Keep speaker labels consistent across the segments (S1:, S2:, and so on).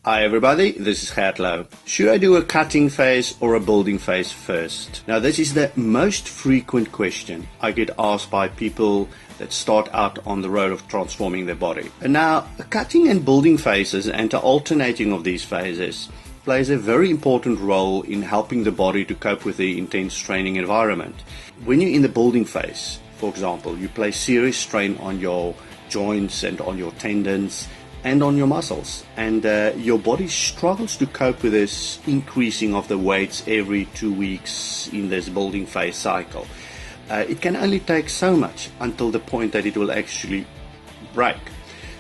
S1: Hi everybody, this is Gert Louw. Should I do a cutting phase or a building phase first? Now this is the most frequent question I get asked by people that start out on the road of transforming their body. And now, cutting and building phases and the alternating of these phases plays a very important role in helping the body to cope with the intense training environment. When you're in the building phase, for example, you place serious strain on your joints and on your tendons and on your muscles, and your body struggles to cope with this increasing of the weights every 2 weeks in this building phase cycle. It can only take so much until the point that it will actually break.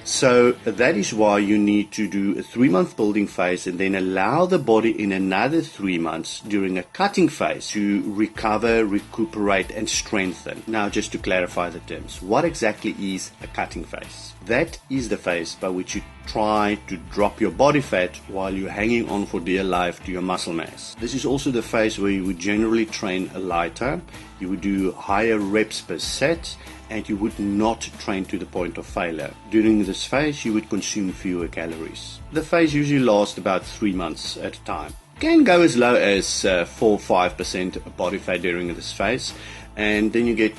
S1: So that is why you need to do a 3-month building phase and then allow the body in another 3 months during a cutting phase to recover, recuperate and strengthen. Now just to clarify the terms, what exactly is a cutting phase? That is the phase by which you try to drop your body fat while you're hanging on for dear life to your muscle mass. This is also the phase where you would generally train lighter, you would do higher reps per set, and you would not train to the point of failure. During this phase, you would consume fewer calories. The phase usually lasts about 3 months at a time. It can go as low as 4-5% body fat during this phase, and then you get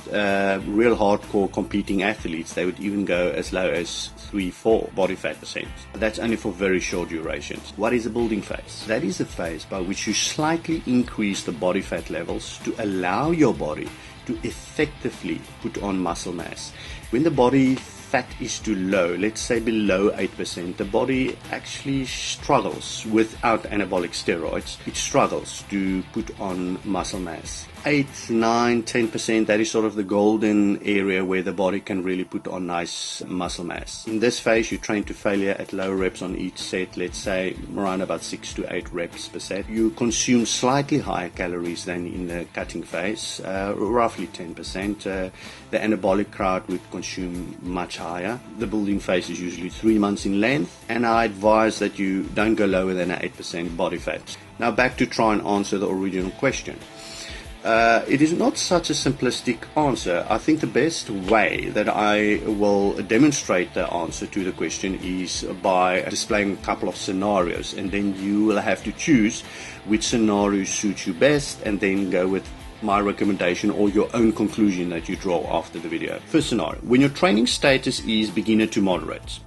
S1: real hardcore competing athletes. They would even go as low as 3-4 body fat percent. That's only for very short durations. What is a building phase? That is the phase by which you slightly increase the body fat levels to allow your body to effectively put on muscle mass. When the body fat is too low, let's say below 8%, the body actually struggles without anabolic steroids. It struggles to put on muscle mass. 8, 9, 10%, that is sort of the golden area where the body can really put on nice muscle mass. In this phase, you train to failure at low reps on each set, let's say around about 6 to 8 reps per set. You consume slightly higher calories than in the cutting phase, roughly 10%. The anabolic crowd would consume much higher. The building phase is usually 3 months in length, and I advise that you don't go lower than 8% body fat. Now back to try and answer the original question. It is not such a simplistic answer. I think the best way that I will demonstrate the answer to the question is by displaying a couple of scenarios, and then you will have to choose which scenario suits you best and then go with my recommendation or your own conclusion that you draw after the video. First scenario, when your training status is beginner to moderate,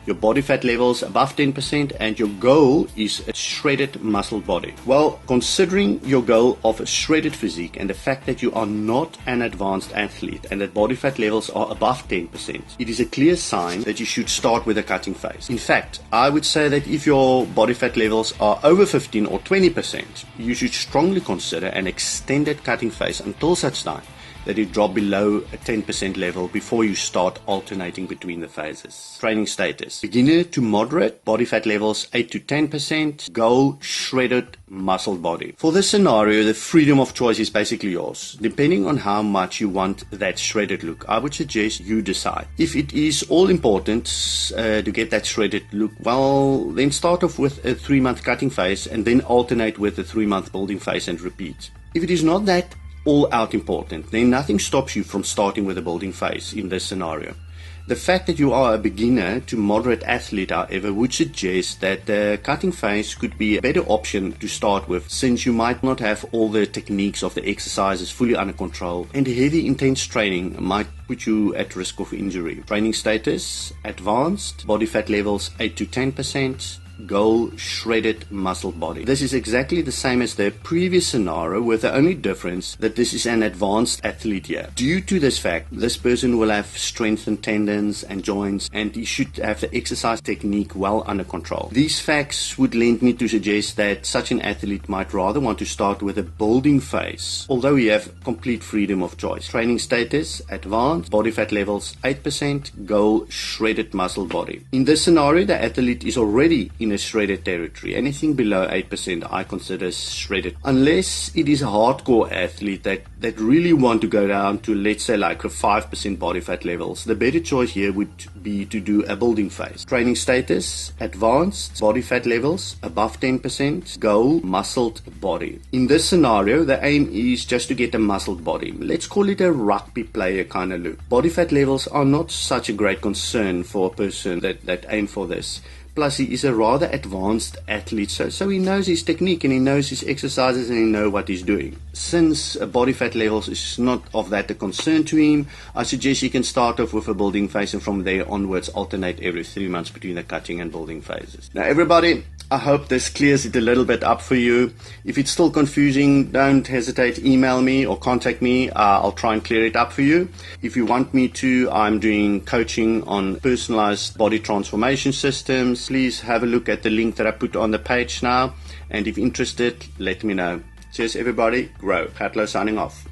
S1: your body fat levels above 10% and your goal is a shredded muscle body. Well, considering your goal of a shredded physique and the fact that you are not an advanced athlete and that body fat levels are above 10%, it is a clear sign that you should start with a cutting phase. In fact, I would say that if your body fat levels are over 15 or 20%, you should strongly consider an extended cutting phase until such time that you drop below a 10% level before you start alternating between the phases. Training status: beginner to moderate, body fat levels 8 to 10%, goal shredded muscle body. For this scenario, the freedom of choice is basically yours. Depending on how much you want that shredded look, I would suggest you decide. If it is all important to get that shredded look, well, then start off with a 3-month cutting phase and then alternate with a 3-month building phase and repeat. If it is not that all out important, then nothing stops you from starting with a building phase in this scenario. The fact that you are a beginner to moderate athlete, however, would suggest that the cutting phase could be a better option to start with, since you might not have all the techniques of the exercises fully under control, and heavy intense training might put you at risk of injury. Training status: advanced, body fat levels 8 to 10%, goal shredded muscle body. This is exactly the same as the previous scenario, with the only difference that this is an advanced athlete here. Due to this fact, this person will have strengthened tendons and joints, and he should have the exercise technique well under control. These facts would lead me to suggest that such an athlete might rather want to start with a building phase, although you have complete freedom of choice. Training status: advanced, body fat levels 8%, goal shredded muscle body. In this scenario, the athlete is already in a shredded territory. Anything below 8% I consider shredded, unless it is a hardcore athlete that really want to go down to, let's say, like a 5% body fat levels. The better choice here would be to do a building phase. Training status: advanced, body fat levels above 10%, goal muscled body. In this scenario, the aim is just to get a muscled body. Let's call it a rugby player kind of look. Body fat levels are not such a great concern for a person that aim for this. Plus, he is a rather advanced athlete, so he knows his technique and he knows his exercises and he knows what he's doing. Since body fat levels is not of that a concern to him, I suggest he can start off with a building phase and from there onwards alternate every 3 months between the cutting and building phases. Now everybody, I hope this clears it a little bit up for you. If it's still confusing, don't hesitate, email me or contact me. I'll try and clear it up for you. If you want me to, I'm doing coaching on personalized body transformation systems. Please have a look at the link that I put on the page now. And if interested, let me know. Cheers everybody. Grow. Gert Louw signing off.